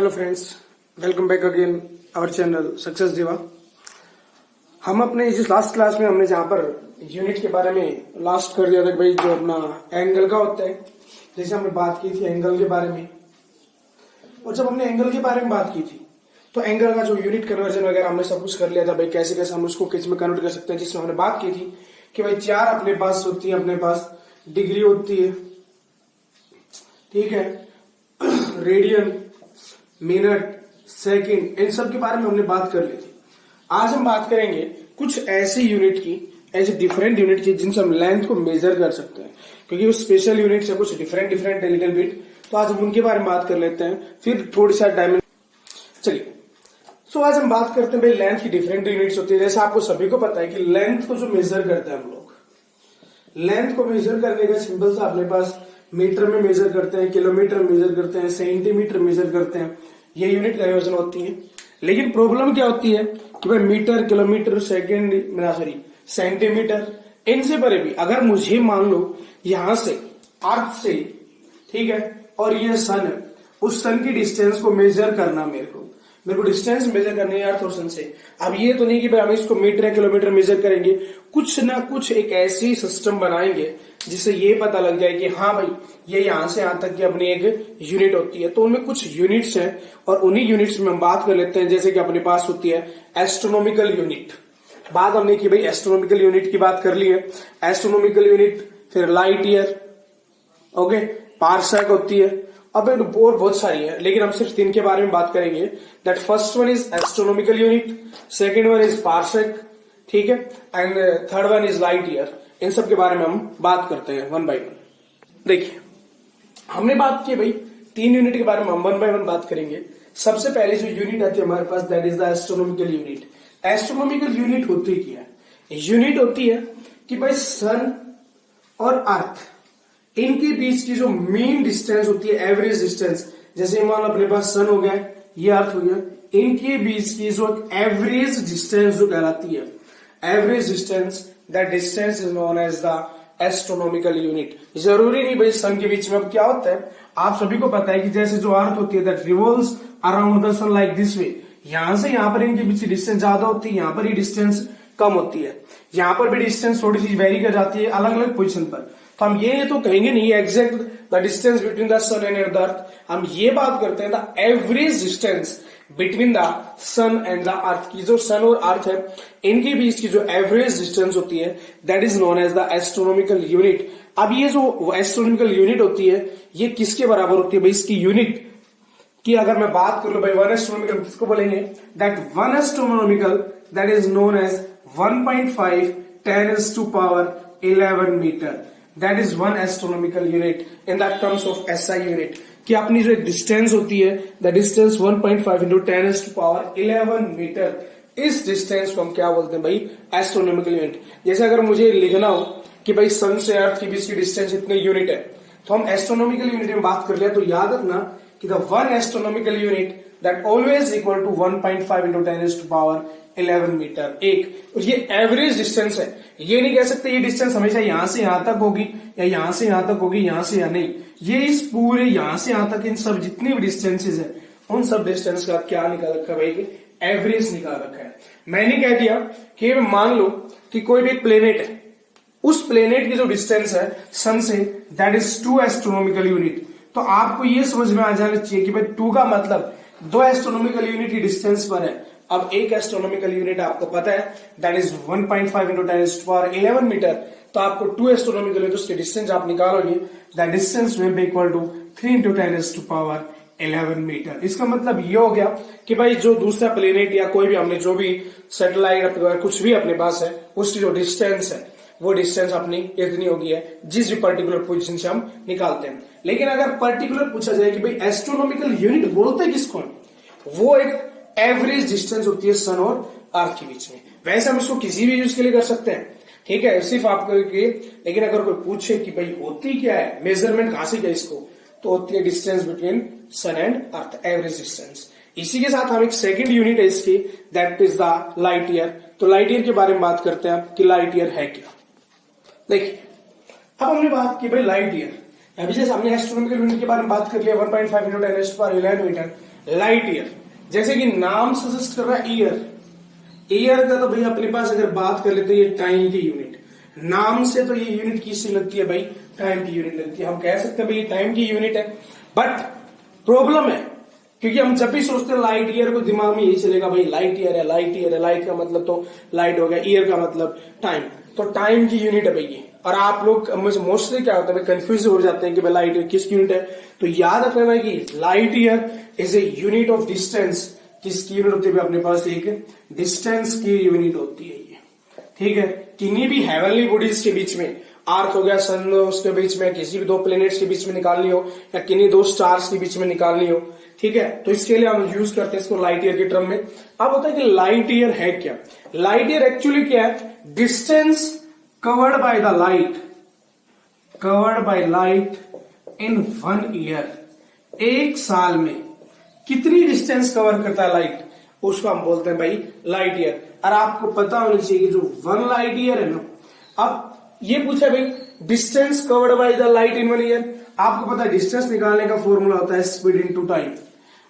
Hello friends, welcome back again our channel success diva. हम अपने इस लास्ट क्लास में हमने जहां पर यूनिट के बारे में लास्ट कर दिया था कि भाई जो अपना एंगल का होता है, जैसे हमने बात की थी एंगल के बारे में। और जब हमने एंगल के बारे में बात की थी तो एंगल का जो यूनिट कन्वर्जन वगैरह हमने सब कुछ कर लिया था भाई, कैसे कैसे हम उसको किस में कन्वर्ट कर सकते हैं। जिसमें हमने बात की थी कि भाई चार अपने पास होती है, अपने पास डिग्री होती है, ठीक है, रेडियन, मिनट, सेकंड, इन सब के बारे में हमने बात कर ली थी। आज हम बात करेंगे कुछ ऐसी यूनिट की, ऐसे डिफरेंट यूनिट की जिनसे हम लेंथ को मेजर कर सकते हैं, क्योंकि वो स्पेशल यूनिट है, कुछ डिफरेंट लिटिल बिट। तो आज हम उनके बारे में बात कर लेते हैं, फिर थोड़ी सा डायमेंशन। चलिए, सो आज हम बात करते हैं भाई लेंथ की डिफरेंट यूनिट्स होती है। जैसे आपको सभी को पता है कि लेंथ को जो मेजर करते हैं हम लोग, लेंथ को मेजर करने का सिंपल सा अपने पास मीटर में मेजर करते हैं, किलोमीटर मेजर करते हैं, सेंटीमीटर मेजर करते हैं, ये यूनिट कन्वर्जन होती है। लेकिन प्रॉब्लम क्या होती है कि भाई मीटर, किलोमीटर, सेकंड, सेंटीमीटर, इनसे परे भी अगर मुझे मान लो यहां से अर्थ से, ठीक है, और ये सन है, उस सन की डिस्टेंस को मेजर करना, मेरे को डिस्टेंस मेजर करनी है अर्थ और सन से। अब ये तो नहीं कि भाई हम इसको मीटर या किलोमीटर मेजर करेंगे, कुछ ना कुछ एक ऐसी सिस्टम बनाएंगे जिससे ये पता लग जाए कि हाँ भाई ये यहां से यहां तक की अपनी एक यूनिट होती है। तो उनमें कुछ यूनिट्स हैं और उन्हीं यूनिट्स में हम बात कर लेते हैं। जैसे कि अपने पास होती है एस्ट्रोनॉमिकल यूनिट। बात हमने की भाई एस्ट्रोनॉमिकल यूनिट की बात कर ली है। एस्ट्रोनॉमिकल यूनिट, फिर लाइट ईयर, ओके, पार्सेक होती है। अब और बहुत सारी है, लेकिन हम सिर्फ तीन के बारे में बात करेंगे। That first one is astronomical unit, second one is parsec, ठीक है, and third one is light year. इन सब के बारे में हम बात करते हैं वन बाय वन। देखिए, हमने बात की भाई तीन यूनिट के बारे में, हम वन बाय वन बात करेंगे। सबसे पहले जो यूनिट आती है हमारे पास, that is the astronomical unit. Astronomical unit होती क्या है? यूनिट होती है कि भाई सन और अर्थ, इनके बीच की जो मेन डिस्टेंस होती है, एवरेज डिस्टेंस, जैसे मान लो अपने पास सन हो गया, ये अर्थ हो गया, इनके बीच की जो एवरेज डिस्टेंस जो कहलाती है, average distance, that distance is known as the astronomical unit. जरूरी नहीं भाई सन के बीच में। अब क्या होता है, आप सभी को पता है कि जैसे जो अर्थ होती है that revolves around the sun like this way. यहां से यहां पर इनके बीच डिस्टेंस ज्यादा होती है, यहां पर ही डिस्टेंस कम होती है। यहां पर भी डिस्टेंस थोड़ी सी वेरी कर जाती है अलग अलग पोजिशन पर। तो हम ये तो कहेंगे नहीं exact the distance between the sun and the earth. हम ये बात करते हैं the average distance between the sun and the earth की। जो सन और अर्थ है इनके बीच की जो एवरेज डिस्टेंस होती है, that is known as the astronomical unit. अब ये जो एस्ट्रोनॉमिकल यूनिट होती है, ये किसके बराबर होती है भाई? इसकी यूनिट की अगर मैं बात करूं भाई, वन एस्ट्रोनॉमिकल किसको बोलेंगे? That one astronomical that is known as 1.5 10⁻11 metre. That is one astronomical unit in the terms of SI unit. कि अपनी जो डिस्टेंस होती है, द डिस्टेंस 1.5 × 10⁻11 मीटर, इस डिस्टेंस को हम क्या बोलते हैं भाई? Astronomical unit. जैसे अगर मुझे लिखना हो कि भाई सन से अर्थ के बीच की डिस्टेंस इतने यूनिट है, तो हम एस्ट्रोनॉमिकल यूनिट में बात कर लिया, तो याद रखना कि the one astronomical unit that always equal to 1.5 × 10⁻11 metre एक। और ये एवरेज डिस्टेंस है, ये नहीं कह सकते ये डिस्टेंस हमेशा यहां से यहां तक होगी या यहां से यहां तक होगी, यहां से यहां नहीं। ये इस पूरे यहां से यहां तक इन सब जितनी भी डिस्टेंसेज है, उन सब डिस्टेंस का क्या निकाल रखा है भाई? एवरेज निकाल रखा है। मैंने कह दिया कि मान लो कि कोई भी प्लेनेट है, उस प्लेनेट की जो डिस्टेंस है सन से, दैट इज 2 एस्ट्रोनॉमिकल यूनिट। तो आपको ये समझ में आ जाना चाहिए कि भाई 2 का मतलब 2 एस्ट्रोनॉमिकल यूनिट की डिस्टेंस पर है। अब एक एस्ट्रोनॉमिकल यूनिट आपको पता है दैट इज 1.5 × 10⁻11 मीटर। तो आपको 2 एस्ट्रोनॉमिकल यूनिट उसके डिस्टेंस आप निकालोगे, that distance will be equal to 3 × 10⁻11 metre. इसका मतलब ये हो गया कि भाई जो दूसरा प्लेनेट या कोई भी हमने जो भी सैटेलाइट कुछ भी अपने पास है, उसकी जो डिस्टेंस है वो डिस्टेंस अपनी इतनी होगी है, जिस भी पर्टिकुलर पोजीशन से हम निकालते हैं। लेकिन अगर पर्टिकुलर पूछा जाए कि भाई एस्ट्रोनॉमिकल यूनिट बोलते किसको, वो एक एवरेज डिस्टेंस होती है सन और अर्थ के बीच में। वैसे हम इसको किसी भी यूज के लिए कर सकते हैं, ठीक है, सिर्फ आपको। लेकिन अगर कोई पूछे कि भाई होती क्या है, मेजरमेंट कहां से क्या इसको, तो होती है distance between sun and earth, average distance. इसी के साथ हम एक सेकंड यूनिट है इसकी, that is the light year. तो लाइट ईयर के बारे में बात करते हैं कि लाइट ईयर है क्या। देखिए, अब हमने बात की भाई लाइट ईयर। अभी जैसे हमने एस्ट्रोनॉमिकल यूनिट के बारे में बात कर लिया, 1.5 × 10⁻11 मीटर। लाइट ईयर, जैसे कि नाम सजेस्ट कर रहा है ईयर, ईयर का तो भाई अपने पास अगर बात कर लेते हैं ये टाइम की यूनिट, नाम से तो ये यूनिट किससे लगती है भाई, टाइम की यूनिट लगती है। हम कह सकते हैं भाई टाइम की यूनिट है, बट प्रॉब्लम है क्योंकि हम जब भी सोचते हैं लाइट ईयर को दिमाग में यही चलेगा भाई लाइट ईयर है, लाइट ईयर है, लाइट का मतलब तो लाइट हो गया, ईयर का मतलब टाइम, तो टाइम की यूनिट है भाई ये। और आप लोग मुझे मोस्टली क्या होता है कंफ्यूज हो जाते हैं कि भाई लाइट ईयर किसकी यूनिट है, तो याद रखना कि light year is a unit of distance. किसकी यूनिट होती है अपने पास, एक डिस्टेंस की यूनिट होती है ये, ठीक है। किन्हीं भी हेवनली बॉडीज के बीच में, अर्थ हो गया, सन उसके बीच में, किसी भी दो प्लेनेट्स के बीच में निकालनी हो, या किन्हीं दो स्टार्स के बीच में निकालनी हो, ठीक है, तो इसके लिए हम यूज करते हैं इसको लाइट ईयर के टर्म में। अब होता है कि लाइट ईयर है क्या, लाइट ईयर एक्चुअली क्या है, distance covered by the light, covered by light in 1 year, एक साल में कितनी डिस्टेंस कवर करता है लाइट, उसको हम बोलते हैं भाई लाइट ईयर। और आपको पता होना चाहिए कि जो 1 लाइट ईयर है ना, अब ये पूछा भाई distance covered by the light in 1 year, आपको पता है डिस्टेंस निकालने का फॉर्मूला होता है स्पीड इनटू टाइम,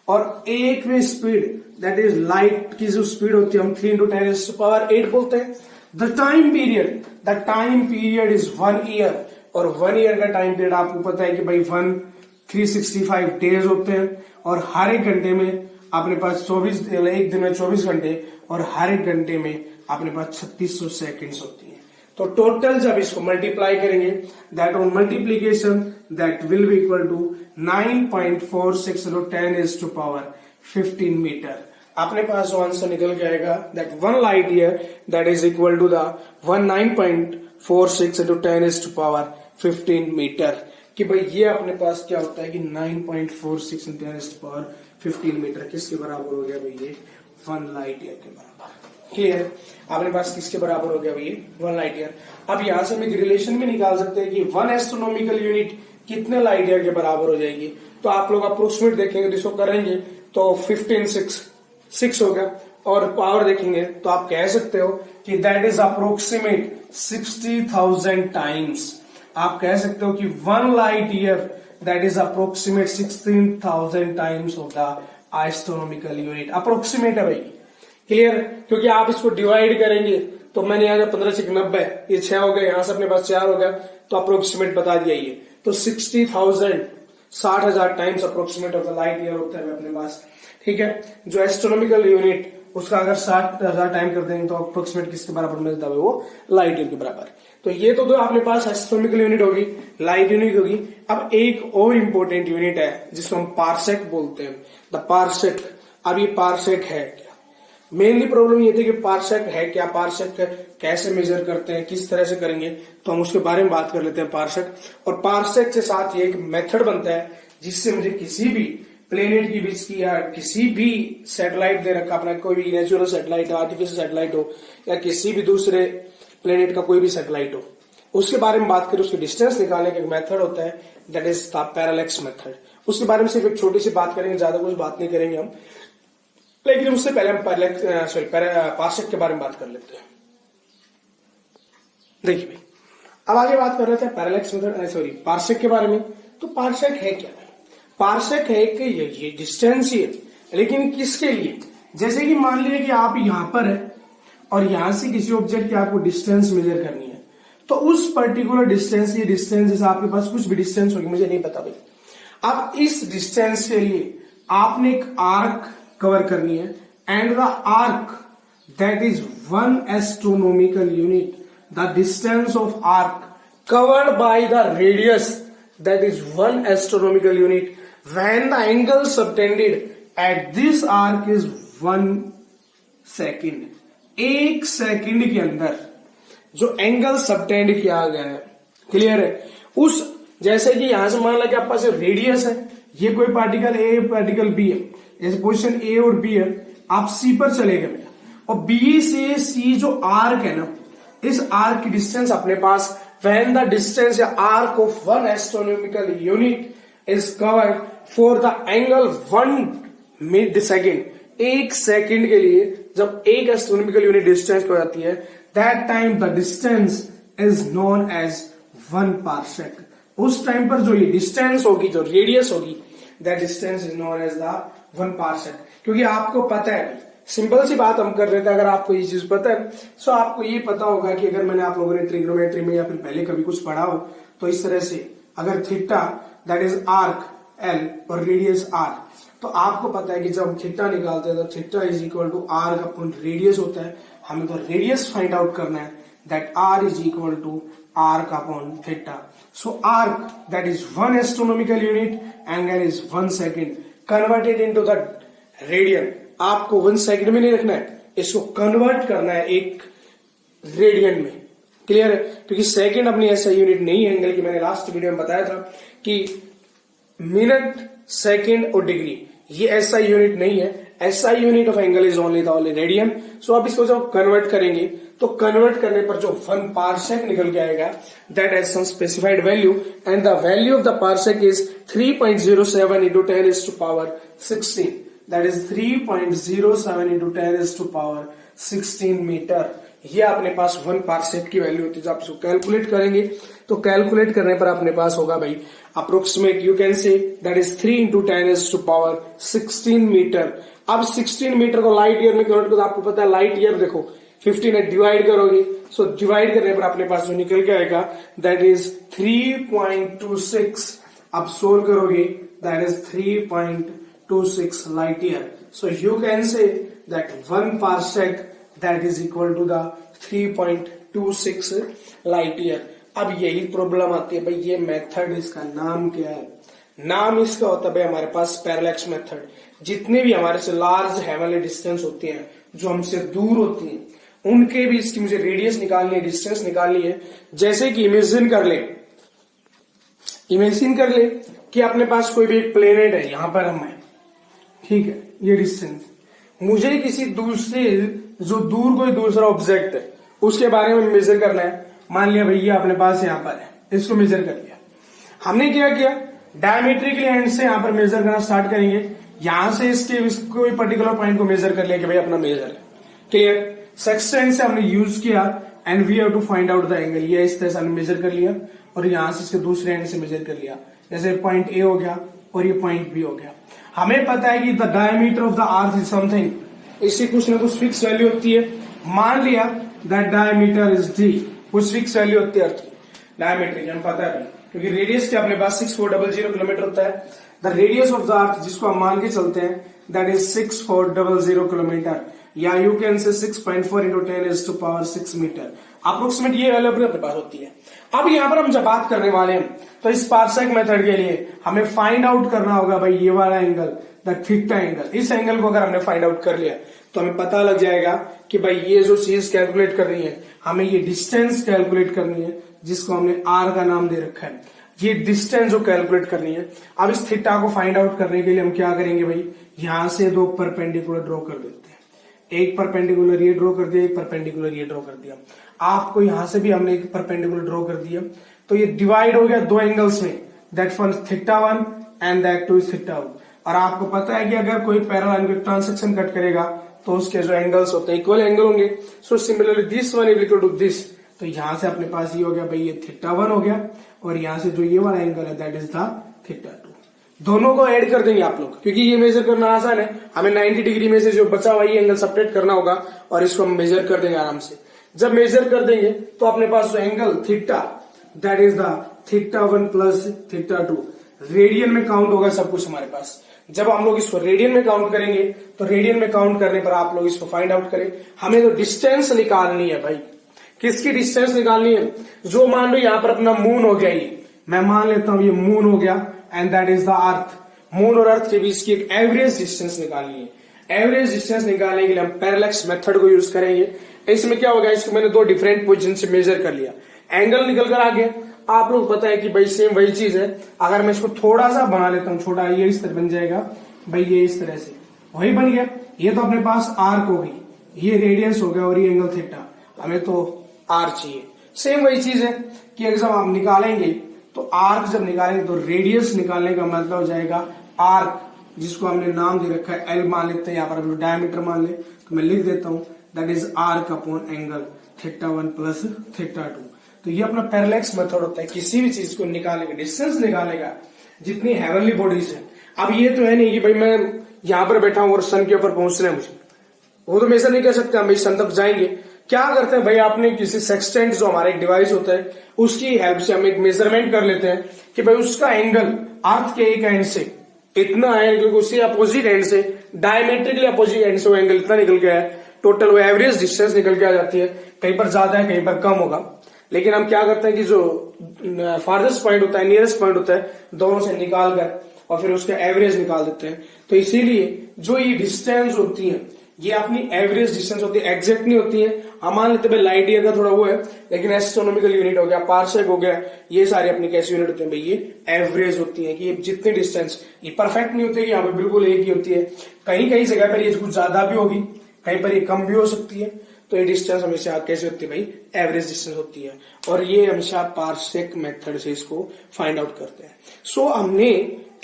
और एक में स्पीड दैट इज लाइट की जो स्पीड होती है हम 3 × 10⁸ बोलते हैं। The time period is 1 year, और 1 ईयर का टाइम पीरियड आपको पता है कि भाई 365 डेज होते हैं, और हर एक घंटे में अपने पास 24, एक दिन में 24 घंटे, और हर एक घंटे में अपने पास 3600 सेकेंड्स होती है। तो टोटल जब इसको मल्टीप्लाई करेंगे, that on multiplication that will be equal to 9.46 × 10⁻15 metre. अपने पास जो आंसर निकल के आएगा that 1 light year that is equal to the 9.46 × 10⁻15 metre, कि भाई ये अपने पास क्या होता है कि 9.46 × 10⁻15 मीटर किसके बराबर हो गया भाई, ये 1 लाइट ईयर के बराबर। क्लियर, अपने पास किसके बराबर हो गया भाई, 1 लाइट ईयर। अब यहां से हम एक रिलेशन भी निकाल सकते हैं कि 1 एस्ट्रोनॉमिकल यूनिट कितने लाइट ईयर के बराबर हो जाएगी। तो आप लोग अप्रोक्सीमेट देखेंगे, इसको करेंगे तो 15 हो गया, और पावर देखेंगे तो आप कह सकते हो कि दैट इज अप्रोक्सीमेट 60,000 टाइम्स। आप कह सकते हो कि 1 light year that is approximate 16,000 times of the astronomical unit. Approximate है भाई, क्लियर, क्योंकि आप इसको डिवाइड करेंगे तो मैंने यहाँ 15 से 90, ये 6 हो गए, यहां से अपने पास 4 हो गया, तो अप्रोक्सीमेट बता दिया ये, तो 60,000 60,000 times approximate of the light year होता है अपने पास, ठीक है। जो एस्ट्रोनॉमिकल यूनिट उसका अगर 60,000 टाइम कर देंगे तो अप्रोक्सीमेट किसके बराबर मिलता है, वो लाइट ईयर के बराबर। तो ये तो अपने पास एस्ट्रोनॉमिकल यूनिट होगी, लाइट यूनिट होगी। अब एक और इंपॉर्टेंट यूनिट है जिसको हम पार्सेक बोलते हैं, द पार्सेक। अब ये पार्सेक है क्या, मेनली प्रॉब्लम ये थी कि पार्सेक है क्या, पार्सेक कैसे मेजर करते हैं, किस तरह से करेंगे, तो हम उसके बारे में बात कर लेते हैं पार्सेक। और पार्सेक के साथ ये एक मेथड बनता है जिससे मुझे किसी भी प्लेनेट के बीच की, या किसी भी सैटेलाइट दे रखा अपना, कोई भी नेचुरल सैटेलाइट हो, आर्टिफिशियल सैटेलाइट हो, या किसी भी दूसरे प्लेनेट का कोई भी सैटेलाइट हो, उसके बारे में बात करें, उसकी डिस्टेंस निकालने का एक मेथड होता है that is the parallax method. उसके बारे में सिर्फ एक छोटी सी बात करेंगे, ज्यादा कुछ बात नहीं करेंगे हम, लेकिन उससे पहले हम पार्सेक के बारे में बात कर लेते हैं। देखिए भाई, अब आगे बात कर रहे थे पैरालैक्स मेथड, पार्सेक के बारे में। तो पार्सेक है क्या, पार्सेक है कि ये डिस्टेंस ही है, लेकिन किसके लिए, जैसे कि मान लीजिए कि आप यहां पर है और यहां से किसी ऑब्जेक्ट की आपको डिस्टेंस मेजर करनी है, तो उस पर्टिकुलर डिस्टेंस, ये डिस्टेंस जैसे आपके पास कुछ भी डिस्टेंस होगी, मुझे नहीं पता भाई, अब इस डिस्टेंस के लिए आपने एक आर्क कवर करनी है, and the arc that is 1 astronomical unit, the distance of arc covered by the radius that is 1 astronomical unit when the angle subtended at this arc is 1 second. 1 second के अंदर जो angle subtend किया गया है, clear है, उस जैसे कि यहां से मान लो कि आपके पास रेडियस है, ये कोई पार्टिकल ए पार्टिकल बी है, जैसे पोजीशन ए और बी है, आप सी पर चले गए बेटा, और बी से सी जो आर्क है ना, इस आर्क की डिस्टेंस अपने पास व्हेन द डिस्टेंस या arc of 1 astronomical unit is covered for the angle 1 mid second, 1 second के लिए जब 1 एस्ट्रोनॉमिकल यूनिट डिस्टेंस हो जाती है, that time the distance is known as 1 parsec. उस टाइम पर जो ये डिस्टेंस होगी, जो रेडियस होगी, that distance is known as the 1 parsec, क्योंकि आपको पता है, सिंपल सी बात हम कर रहे थे, अगर आपको ये चीज पता है तो आपको ये पता होगा कि अगर मैंने आप लोगों ने ट्रिग्नोमेट्री में या फिर पहले कभी कुछ पढ़ा हो तो इस तरह से अगर theta that is arc L और रेडियस आर, तो आपको पता है कि जब हम थीटा निकालते हैं तो theta is equal to arc upon radius होता है। हमें तो रेडियस फाइंड आउट करना है, that R is equal to arc upon theta. So arc that is 1 astronomical unit, angle is 1 second, converted into the radian. आपको 1 second में नहीं रखना है, इसको कन्वर्ट करना है एक रेडियन में। क्लियर है? क्योंकि सेकेंड अपनी ऐसा यूनिट नहीं है एंगल की, मैंने लास्ट वीडियो में बताया था कि मिनट, सेकेंड और डिग्री ये ऐसा यूनिट नहीं है। ऐसा unit of angle is only the only radian. So अब इसको जब कन्वर्ट करेंगे तो कन्वर्ट करने पर जो 1 पार्सेक निकल के आएगा, that has some specified value, and the value of the parsec is 3.07 into 10 is to power 16, that is 3.07 into 10 is to power 16 metre. ये अपने पास 1 पार्सेक की वैल्यू होती है। जब आप इसको कैलकुलेट करेंगे तो कैलकुलेट करने पर अपने पास होगा भाई approximate, you can say that is 3 into 10 is to power 16 metre. अब 16 मीटर को लाइट ईयर में कन्वर्ट करो, आपको पता है लाइट ईयर देखो 15 डिवाइड करोगे, सो डिवाइड करने पर अपने पास जो निकल के आएगा दैट इज 3.26। अब सोल्व करोगे that is 3.26 light year. So you can say that 1 parsec that is equal to the 3.26 light year. अब यही प्रॉब्लम आती है भाई, ये मेथड इसका नाम क्या है? नाम इसका होता है भाई हमारे पास पैरेलैक्स मेथड। जितने भी हमारे से लार्ज हेवनली डिस्टेंस होती हैं, जो हमसे दूर होती हैं, उनके भी इसकी मुझे रेडियस निकालनी है, डिस्टेंस निकालनी है। जैसे कि इमेजिन कर ले कि अपने पास कोई भी एक प्लेनेट है, यहां पर हम है, ठीक है, ये डिस्टेंस। मुझे किसी दूसरे जो दूर कोई दूसरा ऑब्जेक्ट है उसके बारे में मेजर करना है। मान लिया भैया अपने पास यहां पर है, इसको मेजर कर लिया। हमने क्या किया, डायमेट्रिकली हैंड से यहां पर मेजर करना स्टार्ट करेंगे। यहां से इसके कोई पर्टिकुलर पॉइंट को मेजर कर लिया कि भाई अपना मेजर है। क्लियर? सेक्सटेंट से हमने यूज किया and we have to find out the angle. ये इस तरह से हमने मेजर कर लिया और यहां से इसके दूसरे एंड से मेजर कर लिया। जैसे पॉइंट ए हो गया और ये पॉइंट बी हो गया। हमें पता है कि the diameter of the earth is something, इसकी कुछ ना कुछ फिक्स वैल्यू होती है। मान लिया दैट डायमीटर इज डी, कुछ फिक्स वैल्यू होती है अर्थ की डायमीटर की, हमें पता है क्योंकि रेडियस क्या अपने पास 6400 किलोमीटर होता है। The radius of the earth जिसको हम मान के चलते हैं दैट इज 6400 किलोमीटर, या you can say 6.4 into 10 is to power 6 metre. Approximate ये वैल्यू अपने पास होती है। अब यहां पर हम जब बात करने वाले हैं तो इस पार्सेक मेथड के लिए हमें फाइंड आउट करना होगा भाई ये वाला एंगल, द थीटा एंगल। इस एंगल को अगर हमने फाइंड आउट कर लिया तो हमें पता लग जाएगा कि भाई ये जो चीज कैलकुलेट करनी है, हमें ये डिस्टेंस कैलकुलेट करनी है जिसको हमने आर का नाम दे रखा है। ये डिस्टेंस जो कैलकुलेट करनी है। अब इस थीटा को फाइंड आउट करने के लिए हम क्या करेंगे भाई, यहां से 2 परपेंडिकुलर ड्रॉ कर देते हैं। एक परपेंडिकुलर ये ड्रॉ कर दिया, एक परपेंडिकुलर ये ड्रॉ कर दिया। आपको यहां से भी हमने एक परपेंडिकुलर ड्रॉ कर दिया, तो ये डिवाइड हो गया 2 एंगल्स में, that one θ1 and that two is θ2। और आपको पता है कि अगर कोई पैरेलल एंगल ट्रांसेक्शन कट करेगा तो उसके जो एंगल्स होते हैं इक्वल एंगल होंगे। So similarly this one is equal to this, तो यहां से अपने पास ये हो गया भाई ये θ1 हो गया, और यहां से जो ये वाला एंगल है दैट इज द θ2। दोनों को ऐड कर देंगे आप लोग, क्योंकि ये मेजर करना आसान है। हमें 90 डिग्री में से जो बचा हुआ ये एंगल सब्ट्रैक्ट करना होगा और इसको हम मेजर कर देंगे आराम से। जब मेजर कर देंगे तो अपने पास जो angle theta that is the θ1 plus θ2 radian में काउंट होगा सब कुछ हमारे पास। जब हम लोग इसको रेडियन में काउंट करेंगे तो रेडियन में काउंट करने पर आप लोग इसको फाइंड आउट करें। हमें तो डिस्टेंस निकालनी है भाई। किसकी डिस्टेंस निकालनी है? जो मान लो यहाँ पर अपना मून हो गया, ये मैं मान लेता हूं ये मून हो गया and that is the earth. Moon और अर्थ के बीच की एक एवरेज डिस्टेंस निकालनी है। एवरेज डिस्टेंस निकालने के लिए हम पैरेलैक्स मेथड को यूज करेंगे। इसमें क्या होगा, इसको मैंने 2 डिफरेंट पोजीशन से मेजर कर लिया, एंगल निकल कर आ गया। आप लोग पता है कि भाई सेम वही चीज है। अगर मैं इसको थोड़ा सा बना लेता हूं छोटा, ये इस तरह बन जाएगा भाई, ये इस तरह से वही बन गया। ये तो अपने पास आर्क हो गई, ये रेडियस हो गया और ये एंगल थीटा, हमें तो आर चाहिए। सेम वही चीज है कि अगर जब आप निकालेंगे तो आर्क जब निकालेंगे तो रेडियस निकालने का मतलब हो जाएगा आर्क, जिसको हमने नाम दे रखा है एल मान लेते हैं, यहाँ पर डायमीटर मान ले तो मैं लिख देता हूं that is arc upon angle θ1 plus θ2। तो ये अपना पैरेलैक्स मेथड होता है किसी भी चीज को निकालने का, डिस्टेंस निकालने का, जितनी हेवनली बॉडीज है। अब ये तो है नहीं कि भाई मैं यहाँ पर बैठा हूं और सन के ऊपर पहुंचना है मुझे, वो तो हम ऐसा नहीं कह सकते हम भाई सन तक जाएंगे। क्या करते हैं भाई, आपने किसी सेक्सटेंट जो हमारा एक डिवाइस होता है उसकी हेल्प से हम एक मेजरमेंट कर लेते हैं कि भाई उसका एंगल अर्थ के एक एंड से इतना है, क्योंकि उससे अपोजिट एंड से डायमेट्रिकली अपोजिट एंड से वो एंगल इतना निकल गया है, टोटल वो एवरेज डिस्टेंस निकल के आ जाती है। कहीं पर ज्यादा है कहीं पर कम होगा, लेकिन हम क्या करते हैं कि जो फारदेस्ट पॉइंट होता है, नियरेस्ट पॉइंट होता है, दोनों से निकाल कर और फिर उसका एवरेज निकाल देते हैं। तो इसीलिए जो ये डिस्टेंस होती है ये अपनी एवरेज डिस्टेंस होती है, एग्जैक्ट नहीं होती है। हम मान लेते हैं लाइट ईयर का थोड़ा वो है, लेकिन एस्ट्रोनॉमिकल यूनिट हो गया, पार्सेक हो गया, ये सारे अपनी कैसी यूनिट होते हैं भाई, ये एवरेज होती है। कि ये जितनी डिस्टेंस, ये परफेक्ट नहीं होती है, यहाँ पे बिल्कुल एक ही होती है। कहीं कहीं जगह पर ये कुछ ज्यादा भी होगी, कहीं पर ये कम भी हो सकती है। तो ये डिस्टेंस हमेशा कैसे होती है भाई, एवरेज डिस्टेंस होती है, और ये हमेशा पार्सेक मेथड से इसको फाइंड आउट करते हैं। सो हमने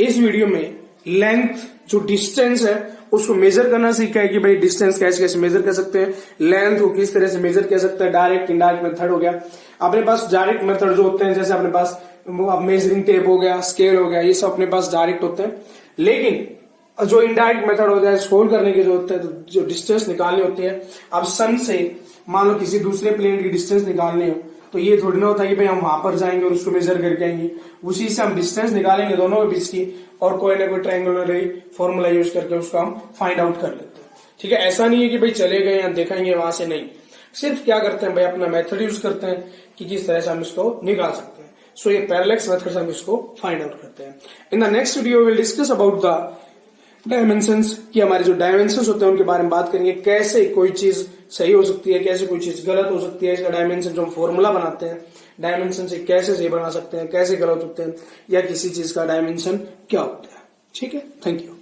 इस वीडियो में लेंथ जो डिस्टेंस है उसको मेजर करना सीखा है कि भाई डिस्टेंस कैसे कैसे मेजर कर सकते हैं, लेंथ को किस तरह से मेजर कर सकते हैं। डायरेक्ट इनडायरेक्ट मेथड हो गया अपने पास, डायरेक्ट मेथड जो होते हैं जैसे अपने पास मेजरिंग टेप हो गया, स्केल हो गया, ये सब अपने पास डायरेक्ट होते हैं। लेकिन जो इनडायरेक्ट मेथड होता है सोल्व करने की जो होता है, तो जो डिस्टेंस निकालनी होती है, अब सन से मान लो किसी दूसरे प्लेन की डिस्टेंस निकालनी हो, तो ये थोड़ी ना होता है कि भाई हम वहां पर जाएंगे और उसको मेजर करके आएंगे, उसी से हम डिस्टेंस निकालेंगे दोनों के बीच की, और कोई ना कोई ट्रायंगुलर फॉर्मूला यूज करके उसको हम फाइंड आउट कर लेते हैं। ठीक है, ऐसा नहीं है कि भाई चले गए या देखेंगे वहां से, नहीं, सिर्फ क्या करते हैं भाई अपना मेथड यूज करते हैं कि किस तरह से हम इसको निकाल सकते हैं। सो ये पैरेलैक्स मेथड से हम इसको फाइंड आउट करते हैं। In the next video will discuss about the dimensions, कि हमारे जो डायमेंशंस होते हैं उनके बारे में बात करेंगे, कैसे कोई चीज सही हो सकती है, कैसे कोई चीज गलत हो सकती है। इसका डायमेंशन जो हम फॉर्मूला बनाते हैं, डायमेंशन से कैसे सही बना सकते हैं, कैसे गलत होते हैं, या किसी चीज का डायमेंशन क्या होता है। ठीक है, थैंक यू।